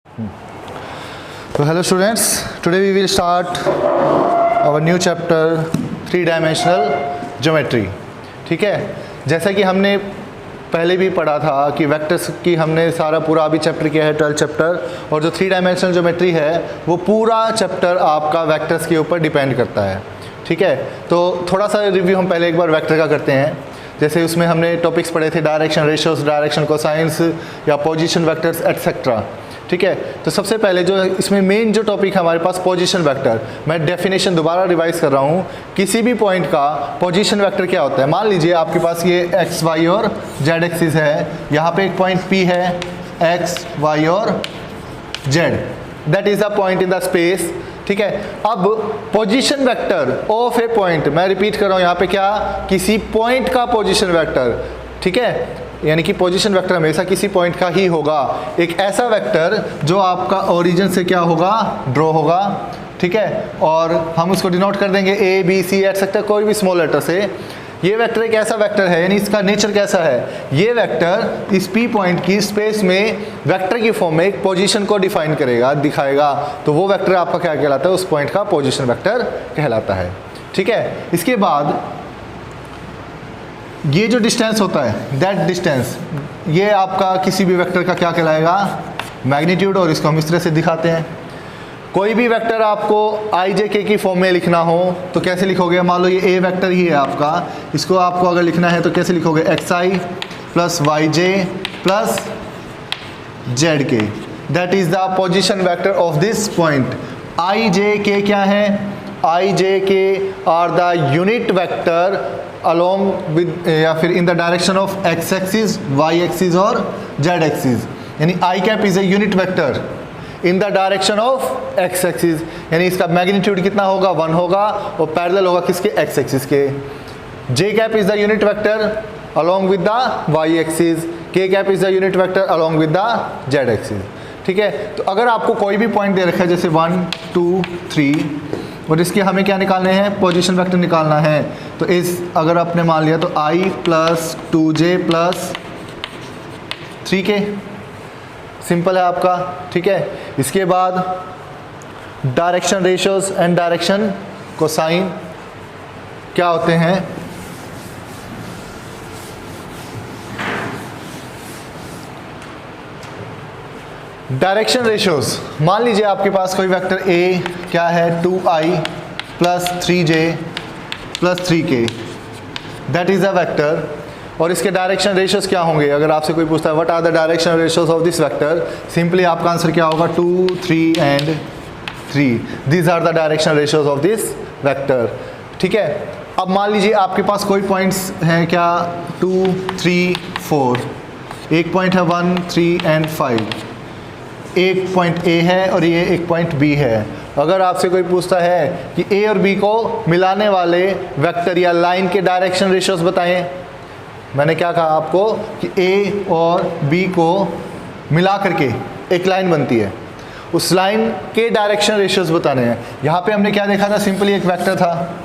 So hello students, today we will start our new chapter 3-dimensional geometry. ठीक है, जैसा कि हमने पहले भी पढ़ा था कि वेक्टर्स की हमने सारा पूरा अभी चैप्टर किया है 12 चैप्टर, और जो 3-डायमेंशनल ज्योमेट्री है वो पूरा चैप्टर आपका वेक्टर्स के ऊपर डिपेंड करता है. ठीक है, तो थोड़ा सा रिव्यू हम पहले एक बार वेक्टर का करते हैं. जैसे उसमें हमने टॉपिक्स पढ़े थे डायरेक्शन रेशियोज, डायरेक्शन कोसाइंस या पोजीशन वेक्टर्स एटसेट्रा. ठीक है, तो सबसे पहले जो इसमें मेन जो टॉपिक है हमारे पास पोजीशन वेक्टर. मैं डेफिनेशन दोबारा रिवाइज कर रहा हूँ. किसी भी पॉइंट का पोजीशन वेक्टर क्या होता है. मान लीजिए आपके पास ये एक्स वाई और जेड एक्सिस है, यहाँ पे एक पॉइंट पी है, एक्स वाई और Z, that is the point in the space. ठीक है, अब position vector of A point, मैं रिपीट कर रहा हूँ यहाँ पे क्या, किसी पॉइंट का पोजीशन वेक्टर. ठीक है, यानी कि पोजीशन वेक्टर हमेशा किसी पॉइंट का ही होगा. एक ऐसा वेक्टर जो आपका ओरिजिन से क्या होगा, ड्रॉ होगा. ठीक है, और हम उसको डिनोट कर देंगे ए बी सी एटसेट्रा, कोई भी स्मॉल लेटर से. ये वेक्टर एक ऐसा वेक्टर है, यानी इसका नेचर कैसा है, ये वेक्टर इस पी पॉइंट की स्पेस में वेक्टर की फॉर्म में एक पोजीशन को डिफाइन करेगा, दिखाएगा. तो वो वेक्टर आपका क्या कहलाता है, उस पॉइंट का पोजीशन वेक्टर कहलाता है. ठीक है, इसके बाद ये जो डिस्टेंस होता है, दैट डिस्टेंस, ये आपका किसी भी वेक्टर का क्या कहलाएगा, मैग्नीट्यूड. और इसको हम इस तरह से दिखाते हैं. कोई भी वेक्टर आपको आई जे के की फॉर्म में लिखना हो तो कैसे लिखोगे. मान लो ये ए वेक्टर ही है आपका, इसको आपको अगर लिखना है तो कैसे लिखोगे, x i plus y j plus z k, that is the position vector of this point. I j k क्या है, i j k are the unit vector along with या फिर in the direction of x axis, y axis और z axis. यानी i cap is a unit vector in the direction of x axis, यानी इसका magnitude कितना होगा, 1 होगा, और पैरेलल होगा किसके, एक्स एक्सिस के. J cap is the unit vector along with the y axis, k cap is the unit vector along with the z axis. ठीक है, तो अगर आपको कोई भी पॉइंट दे रखा है जैसे 1 2 3 और इसके हमें क्या निकालने हैं, पोजीशन वेक्टर निकालना है. तो इस अगर आपने मान लिया तो i plus 2j plus 3k, simple है आपका. ठीक है, इसके बाद direction ratios and direction cosine क्या होते हैं. डायरेक्शन रेशियोज, मान लीजिए आपके पास कोई वेक्टर a क्या है, 2i plus 3j plus 3k, that is a vector. और इसके डायरेक्शन रेशियोज क्या होंगे. अगर आपसे कोई पूछता है what are the direction ratios of this vector, simply आपका आंसर क्या होगा, 2 3 and 3. These are the direction ratios of this vector. ठीक है, अब मान लीजिए आपके पास कोई पॉइंट्स हैं क्या, 2 3 4, एक पॉइंट है 1 3 एंड 5, एक पॉइंट A है और ये एक पॉइंट B है. अगर आपसे कोई पूछता है कि A और B को मिलाने वाले वेक्टर या लाइन के डायरेक्शन रेशियोज बताएं, मैंने क्या कहा आपको कि A और B को मिला करके एक लाइन बनती है, उस लाइन के डायरेक्शन रेशियोज बताने हैं. यहाँ पे हमने क्या देखा था, सिंपली एक वेक्टर था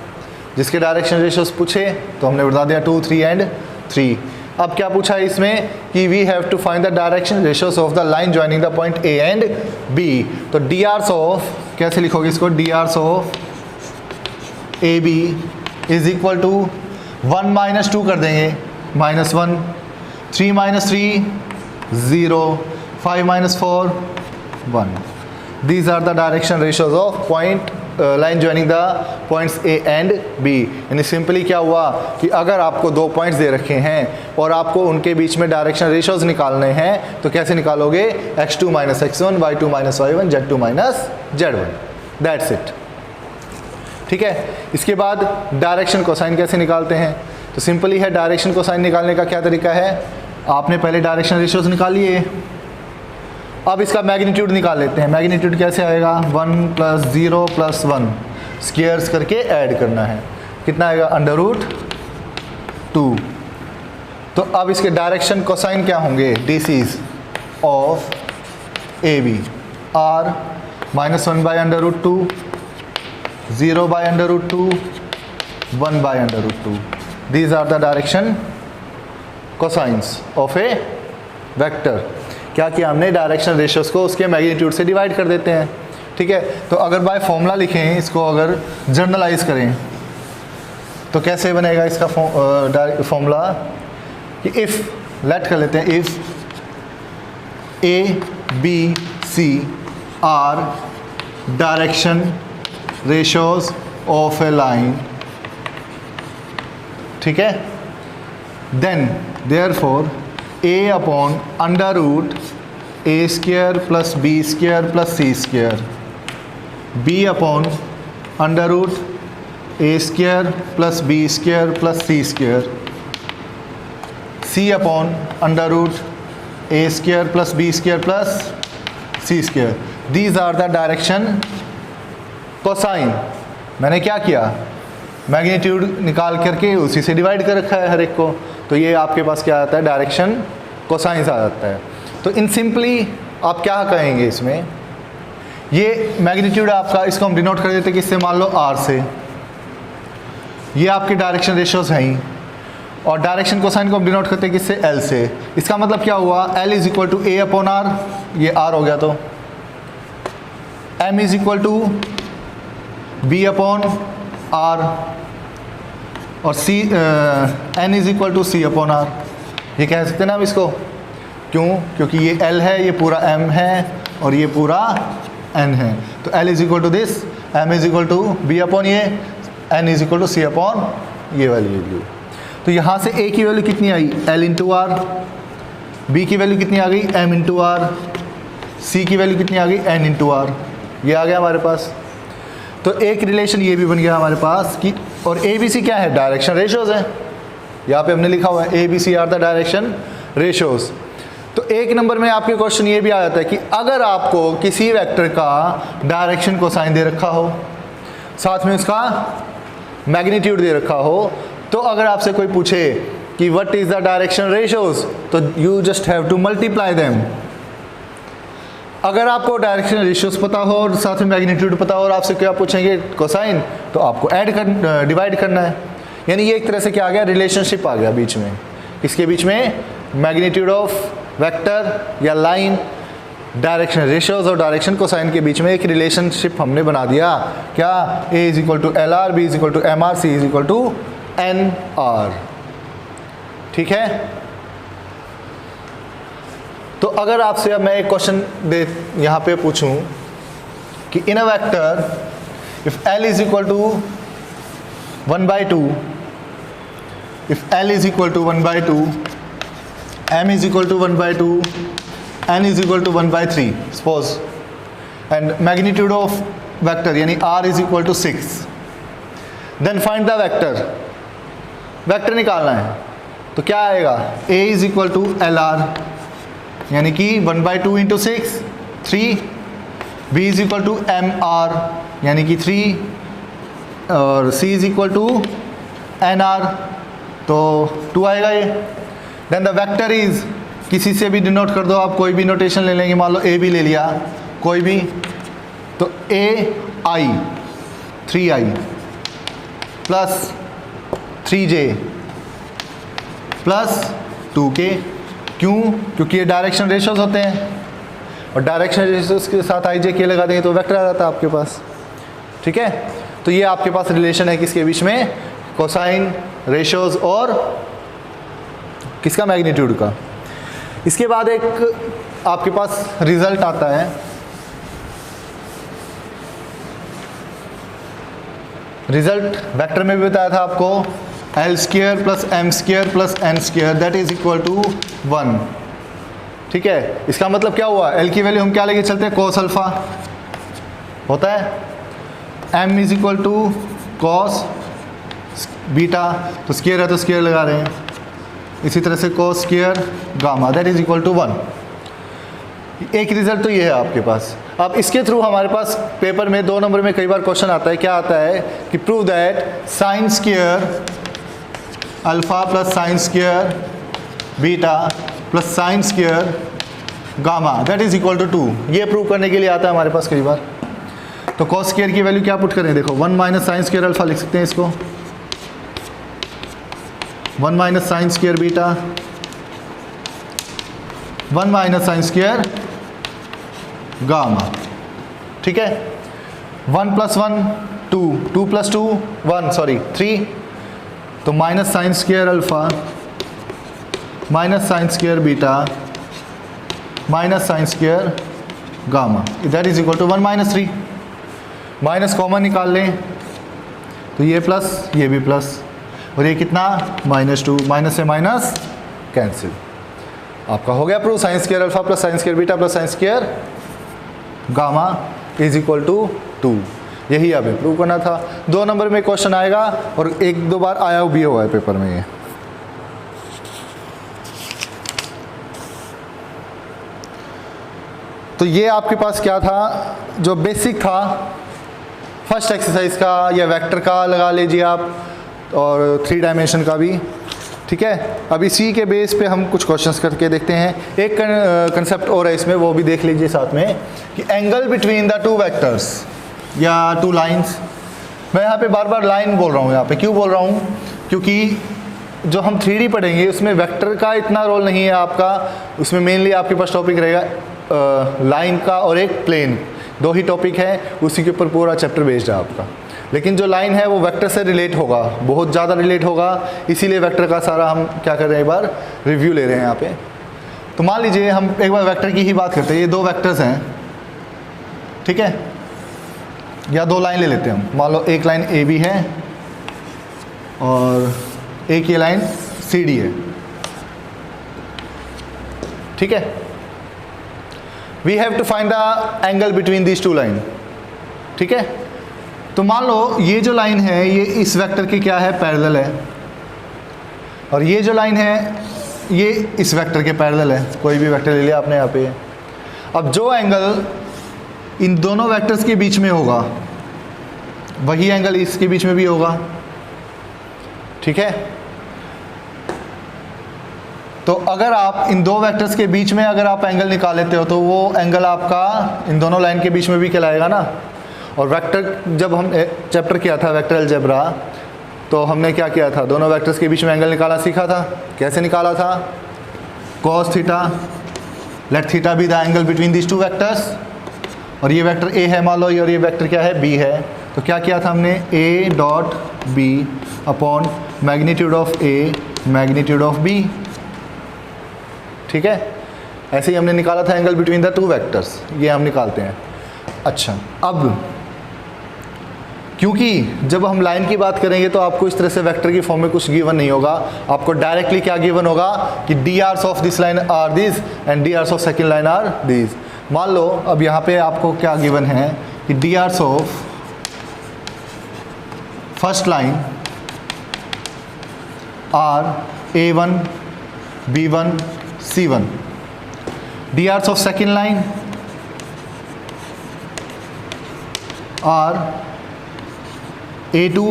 जिसके डायरेक्शन रेशियोज पूछे तो हमने बता दिया 2 3 एंड 3. अब क्या पूछा है इसमें कि we have to find the direction ratios of the line joining the point A and B. तो डी आर्स ऑफ, कैसे लिखोगे इसको, D Rs of A B is equal to 1 minus 2 कर देंगे, -1, 3 minus 3 0, 5 minus 4 1. These are the direction ratios of point line joining the points A and B. यानी simply क्या हुआ कि अगर आपको दो पॉइंट्स दे रखे हैं और आपको उनके बीच में डायरेक्शन रेशियोज निकालने हैं तो कैसे निकालोगे, x2 minus x1, y2 minus y1, z2 minus z1, that's it. ठीक है, इसके बाद डायरेक्शन कोसाइन कैसे निकालते हैं. तो सिंपली है, डायरेक्शन कोसाइन निकालने का क्या तरीका है, आपने पहले डायरेक्शन रेशियोज निकाल लिए, अब इसका मैग्नीट्यूड निकाल लेते हैं. मैग्नीट्यूड कैसे आएगा, 1 प्लस 0 प्लस 1 स्क्वायर्स करके ऐड करना है, कितना आएगा, √2. तो अब इसके डायरेक्शन कोसाइन क्या होंगे, DCs of A B are -1 by √2, 0 by √2, 1 by √2. These are the direction cosines of a vector. क्या किया हमने, डायरेक्शन रेशियोज को उसके मैग्नीट्यूड से डिवाइड कर देते हैं। ठीक है, तो अगर बाय फॉर्मूला लिखें, इसको अगर जर्नलाइज करें तो कैसे बनेगा इसका फॉर्मूला कि इफ़ लेट कर लेते हैं, if A B C are direction ratios of a line, ठीक है, then therefore A upon under root A square plus B square plus C square, B upon under root A square plus B square plus C square, C upon under root A square plus B square plus C square. These are the direction cosine. मैंने क्या किया, magnitude निकाल करके उसी से divide कर रखा है हर एक को, तो ये आपके पास क्या आता है, डायरेक्शन कोसाइंस आ जाता है। तो इन सिंपली आप क्या कहेंगे इसमें, ये मैग्नीट्यूड आपका, इसको हम डिनोट कर देते हैं किससे, मान लो आर से, ये आपके डायरेक्शन रेशियोज हैं ही, और डायरेक्शन कोसाइन को हम डिनोट करते हैं किससे, एल से। इसका मतलब क्या हुआ, l is equal to a upon r, ये आर हो गया, तो m is equal to b upon r, और c n is equal to c upon r. ये कह सकते हैं ना हम इसको, क्यों, क्योंकि ये एल है, ये पूरा एम है, और ये पूरा एन है। तो l is equal to this, m is equal to b upon ये, n is equal to c upon ये वाली वैल्यू। तो यहाँ से ए की वैल्यू कितनी आई, एल इंटू आर, बी की वैल्यू कितनी आ गई, एम इंटू आर, सी की वैल्यू कितनी आ गई, एन इंटू आर। ये आ गया हमारे पास। तो एक रिलेशन ये भी बन गया हमारे पास कि, और ए बी सी क्या है, डायरेक्शन रेशियोज है, यहाँ पे हमने लिखा हुआ है A B C are the direction ratios. तो एक नंबर में आपके क्वेश्चन ये भी आ जाता है कि अगर आपको किसी वेक्टर का डायरेक्शन कोसाइन दे रखा हो, साथ में उसका मैग्नीट्यूड दे रखा हो, तो अगर आपसे कोई पूछे कि what is the direction ratios, तो you just have to multiply them. अगर आपको डायरेक्शन रेशियोज पता हो और साथ में मैग्नीट्यूड पता हो और आपसे क्या पूछेंगे कोसाइन, तो आपको डिवाइड करना है। यानी ये एक तरह से क्या आ गया, रिलेशनशिप आ गया बीच में, इसके बीच में मैग्नीट्यूड ऑफ वेक्टर या लाइन, डायरेक्शन रेशियोज और डायरेक्शन कोसाइन के बीच में एक रिलेशनशिप हमने बना दिया। क्या, a is equal to l r, b is equal to m r, c is equal to n r. ठीक है, तो अगर आपसे अब मैं एक क्वेश्चन दे यहाँ पे पूछूं कि in a vector if l is equal to 1/2, if l is equal to 1/2, m is equal to 1/2, n is equal to 1/3 suppose, and magnitude of vector यानी r is equal to 6, then find the vector. Vector निकालना है तो क्या आएगा, a is equal to l r यानी कि 1/2 into 6 3, b is equal to m r यानी कि 3, और c is equal to n r तो 2 आएगा ये। देन द वेक्टर इज, किसी से भी डिनोट कर दो आप, कोई भी नोटेशन ले लेंगे, मान लो ए भी ले लिया कोई भी, तो ए आई 3i plus 3j plus 2k। क्यों, क्योंकि ये डायरेक्शन रेशियोज होते हैं, और डायरेक्शन रेशियोज के साथ i j k लगा देंगे तो वेक्टर आ जाता है आपके पास। ठीक है, तो ये आपके पास रिलेशन है किसके बीच में, कोसाइन रेशियोज और किसका, मैग्नीट्यूड का। इसके बाद एक आपके पास रिजल्ट आता है, रिजल्ट वेक्टर में भी बताया था आपको, L square plus M square plus N square that is equal to 1। ठीक है, इसका मतलब क्या हुआ, एल की वैल्यू हम क्या लेके चलते हैं, कॉस अल्फा होता है, M is equal to cos beta, तो स्क्वायर है तो स्क्वायर लगा रहे हैं, इसी तरह से cos square gamma that is equal to 1। एक रिजल्ट तो ये है आपके पास। अब इसके थ्रू हमारे पास पेपर में 2 नंबर में कई बार क्वेश्चन आता है, क्या आता है कि prove that sine square alpha plus sine square beta plus sine square gamma that is equal to 2। ये प्रूव करने के लिए आता है हमारे पास कई बार। तो कॉस स्क्वायर की वैल्यू क्या पुट करें, देखो 1 माइनस साइन स्क्वायर अल्फा लिख सकते हैं इसको, 1 minus sine square beta 1 minus sine square gamma. ठीक है, 1 प्लस 1 2, 2 प्लस 2 1, सॉरी 3, तो minus sine square alpha minus sine square beta minus sine square gamma, that is equal to 1 minus 3। Minus common निकाल लें तो ये प्लस ये भी plus, और ये कितना -2, माइनस से माइनस कैंसिल। आपका हो गया proof, sine square alpha plus sine square beta plus sine square gamma is equal to 2। यही हमें प्रूव करना था। 2 नंबर में क्वेश्चन आएगा और 1-2 बार आया भी हुआ है पेपर में ये। तो ये आपके पास क्या था, जो बेसिक था फर्स्ट एक्सरसाइज का या वेक्टर का लगा लीजिए आप, और 3 डायमेंशन का भी। ठीक है, अब इसी के बेस पे हम कुछ क्वेश्चंस करके देखते हैं। एक कंसेप्ट और है इसमें, वो भी देख लीजिए साथ में, कि एंगल बिटवीन द 2 वेक्टर्स या 2 लाइंस। मैं यहाँ पे बार बार लाइन बोल रहा हूँ, यहाँ पे क्यों बोल रहा हूँ, क्योंकि जो हम 3D पढ़ेंगे उसमें वेक्टर का इतना रोल नहीं है आपका। उसमें मेनली आपके पास टॉपिक रहेगा लाइन का और एक प्लेन, 2 ही टॉपिक है, उसी के ऊपर पूरा चैप्टर बेस्ड है आपका। लेकिन जो लाइन है वो वेक्टर से रिलेट होगा, बहुत ज़्यादा रिलेट होगा, इसीलिए वेक्टर का सारा हम क्या कर रहे हैं, एक बार रिव्यू ले रहे हैं यहाँ पे। तो मान लीजिए हम एक बार वेक्टर की ही बात करते हैं। ये 2 वेक्टर्स हैं, ठीक है, या 2 लाइन ले लेते हैं हम। मान लो एक लाइन ए बी है और एक ये लाइन सी डी है। ठीक है, we have to find the angle between these 2 line. ठीक है, तो मान लो ये जो लाइन है ये इस वेक्टर की क्या है, पैरेलल है, और ये जो लाइन है ये इस वेक्टर के पैरेलल है। कोई भी वेक्टर ले लिया आपने यहाँ पे। अब जो एंगल इन दोनों वेक्टर्स के बीच में होगा वही एंगल इसके बीच में भी होगा। ठीक है, तो अगर आप इन 2 वेक्टर्स के बीच में अगर आप एंगल निकाल लेते हो तो वो एंगल आपका इन दोनों लाइन के बीच में भी कहलाएगा ना। और वेक्टर जब हम चैप्टर किया था वेक्टर अलजेब्रा, तो हमने क्या किया था, दोनों वेक्टर्स के बीच में एंगल निकालना सीखा था। कैसे निकाला था, cos theta, let theta be the angle between this 2 vectors. और ये वेक्टर ए है मान लो, और ये वेक्टर क्या है, बी है। तो क्या किया था हमने, A dot B upon magnitude of A magnitude of B. ठीक है, ऐसे ही हमने निकाला था एंगल बिटवीन द 2 वेक्टर्स, ये हम निकालते हैं। अच्छा, अब क्योंकि जब हम लाइन की बात करेंगे तो आपको इस तरह से वेक्टर की फॉर्म में कुछ गिवन नहीं होगा, आपको डायरेक्टली क्या गिवन होगा कि D Rs of this line are this and D Rs of second line are this. मान लो अब यहाँ पे आपको क्या गिवन है कि D Rs of first line are A1 B1 C1, D Rs of second line are A2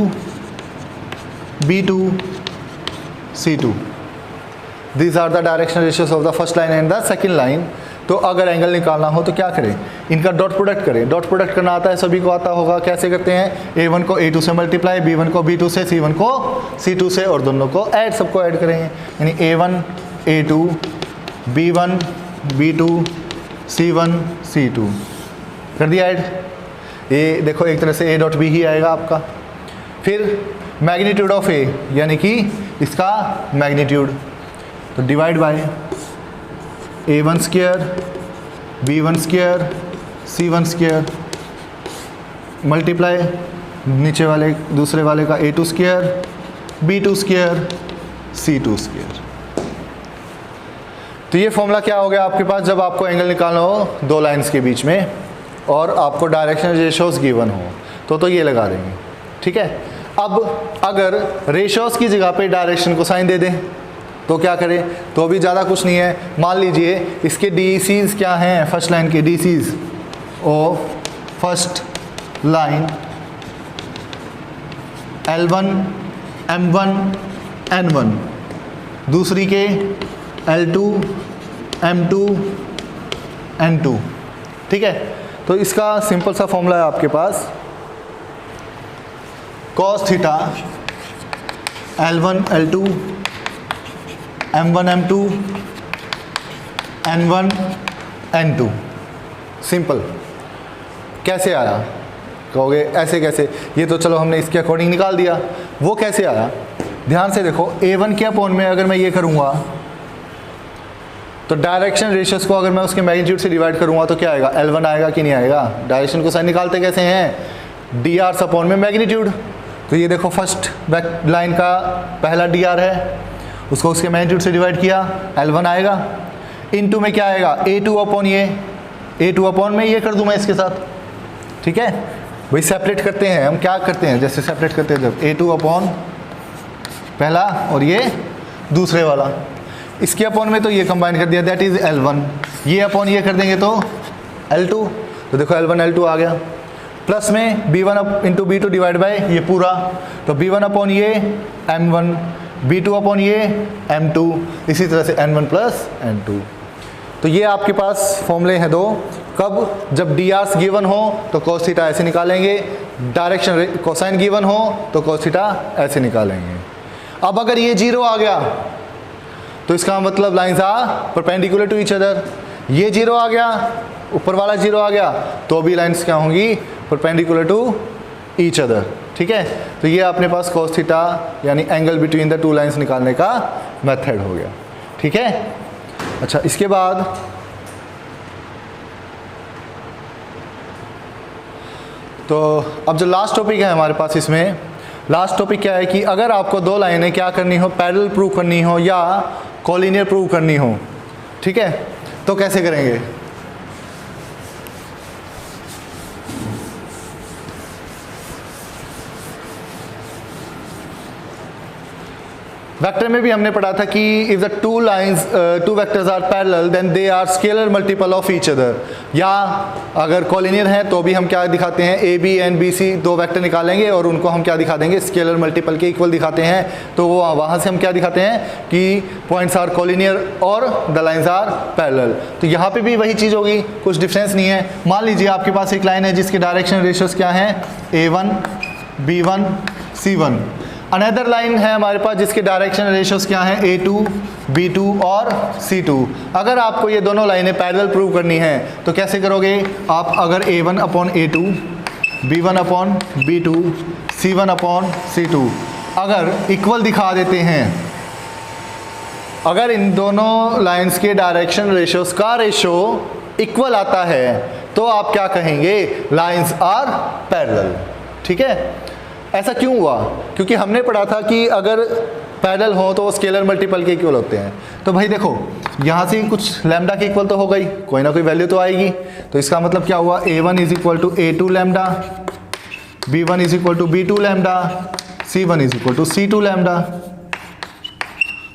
B2 C2। These are the directional ratios of the first line and the second line। तो अगर angle निकालना हो तो क्या करें, इनका dot product करें। Dot product करना आता है, सभी को आता होगा। कैसे करते हैं, A1 को A2 से मल्टीप्लाई, B1 को B2 से, C1 को C2 से, और दोनों को ऐड, सबको ऐड करेंगे। यानी A1 A2 B1 B2 C1 C2 कर दिया ऐड। ये देखो एक तरह से A डॉट B ही आएगा आपका। फिर मैग्नीट्यूड ऑफ A यानी कि इसका मैग्नीट्यूड, तो divide by A1 square B1 square C1 square multiply नीचे वाले दूसरे वाले का A2 square B2 square C2 square. तो ये फॉर्मूला क्या हो गया आपके पास जब आपको एंगल निकालना हो 2 लाइंस के बीच में और आपको डायरेक्शनल रेशियोज गिवन हो तो ये लगा देंगे। ठीक है, अब अगर रेशियोज की जगह पे डायरेक्शन को साइन दे दें तो क्या करें, तो भी ज़्यादा कुछ नहीं है। मान लीजिए इसके DCs क्या हैं, फर्स्ट लाइन के DCs ओ first line L1 M1 N1, दूसरी के L2 M2 N2। ठीक है, तो इसका सिंपल सा फॉर्मूला है आपके पास, cos theta L1 L2 M1 M2 N1 N2। Simple. कैसे आया कहोगे, ऐसे कैसे, ये तो चलो हमने इसके अकॉर्डिंग निकाल दिया, वो कैसे आया? ध्यान से देखो, A1 के अपॉन में अगर मैं ये करूँगा तो डायरेक्शन रेशियोज को अगर मैं उसके मैग्नीट्यूड से डिवाइड करूँगा तो क्या आएगा? L1 आएगा कि नहीं आएगा? डायरेक्शन को साइन निकालते कैसे हैं? dr अपॉन में मैग्नीट्यूड। तो ये देखो फर्स्ट लाइन का पहला dr है, उसको उसके मैग्नीट्यूड से डिवाइड किया, L1 आएगा। इनटू में क्या आएगा? A2 अपॉन ये, A2 अपॉन में ये कर दूँ मैं इसके साथ, ठीक है भाई। सेपरेट करते हैं हम, क्या करते हैं जैसे सेपरेट करते हैं जब A2 अपॉन पहला और ये दूसरे वाला, इसके अपॉन में तो ये कंबाइन कर दिया, दैट इज L1। ये अपॉन ये कर देंगे तो L2, तो देखो L1 L2 आ गया। प्लस में B1 into B2 divide by ये पूरा, तो B1 अपॉन ये M1, B2 अपॉन ये M2, इसी तरह से N1 प्लस N2। तो ये आपके पास फॉर्मूले हैं दो। कब? जब dr गिवन हो तो cos थीटा ऐसे निकालेंगे, डायरेक्शन कोसाइन गिवन हो तो cos थीटा ऐसे निकालेंगे। अब अगर ये 0 आ गया तो इसका मतलब lines are perpendicular to each other. ये 0 आ गया, ऊपर वाला 0 आ गया, तो भी लाइंस क्या होंगी? परपेंडिकुलर टू ईच अदर, ठीक है। तो ये अपने पास cos थीटा यानी angle between the two lines निकालने का मेथड हो गया, ठीक है। अच्छा, इसके बाद तो अब जो लास्ट टॉपिक है हमारे पास, इसमें लास्ट टॉपिक क्या है कि अगर आपको दो लाइनें क्या करनी हो, पैरेलल प्रूव करनी हो या कोलिनियर प्रूव करनी हो, ठीक है, तो कैसे करेंगे? वेक्टर में भी हमने पढ़ा था कि if the two vectors are parallel then they are scalar multiple of each other, या अगर कॉलिनियर हैं तो भी हम क्या दिखाते हैं? A B and B C दो वेक्टर निकालेंगे और उनको हम क्या दिखा देंगे? स्केलर मल्टीपल के इक्वल दिखाते हैं। तो वो वहाँ से हम क्या दिखाते हैं कि पॉइंट्स आर कॉलिनियर और द लाइन्स आर पैरेलल। तो यहाँ पे भी वही चीज़ होगी, कुछ डिफरेंस नहीं है। मान लीजिए आपके पास एक लाइन है जिसके डायरेक्शन रेशियोज क्या हैं? A1 B1 C1। Another line है हमारे पास जिसके डायरेक्शन रेशियोज क्या हैं? A2 B2 और C2। अगर आपको ये दोनों लाइनें पैरेलल प्रूव करनी है तो कैसे करोगे आप? अगर A1 upon A2 B1 upon B2 C1 upon C2 अगर इक्वल दिखा देते हैं, अगर इन दोनों लाइंस के डायरेक्शन रेशियोज का रेशो इक्वल आता है तो आप क्या कहेंगे? लाइंस आर पैरेलल, ठीक है। ऐसा क्यों हुआ? क्योंकि हमने पढ़ा था कि अगर पैरेलल हो तो वो स्केलर मल्टीपल के इक्वल होते हैं। तो भाई देखो, यहाँ से कुछ लैम्डा के इक्वल तो हो गई, कोई ना कोई वैल्यू तो आएगी। तो इसका मतलब क्या हुआ? A1 is equal to A2 lambda, B1 is equal to B2 lambda, C1 is equal to C2 lambda.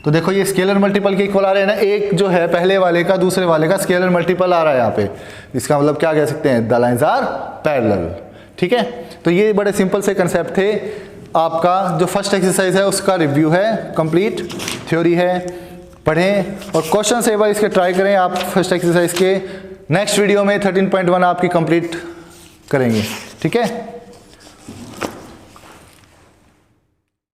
तो देखो ये स्केलर मल्टीपल के इक्वल आ रहे हैं ना, एक जो है पहले वाले का दूसरे वाले का स्केलर मल्टीपल आ रहा है यहाँ पे। इसका मतलब क्या कह सकते हैं? द लाइन्स आर पैरेलल, ठीक है। तो ये बड़े सिंपल से कंसेप्ट थे। आपका जो फर्स्ट एक्सरसाइज है उसका रिव्यू है, कंप्लीट थ्योरी है, पढ़ें और क्वेश्चन एक बार इसके ट्राई करें आप फर्स्ट एक्सरसाइज के। नेक्स्ट वीडियो में 13.1 आपकी कंप्लीट करेंगे, ठीक है।